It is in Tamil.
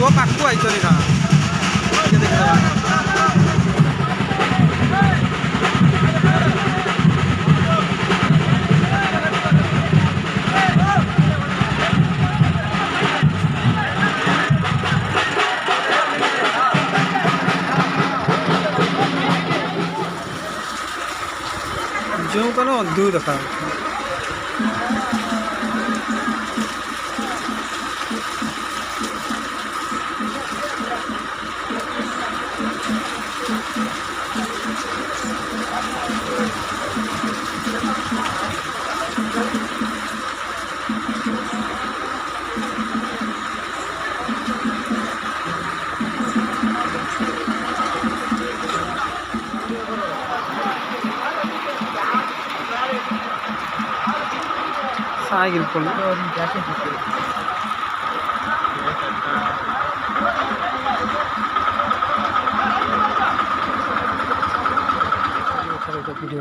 वो पाक्कू आई चली था ये देख रहा जो कनो दूर रखा साइकिल पुल वीडियो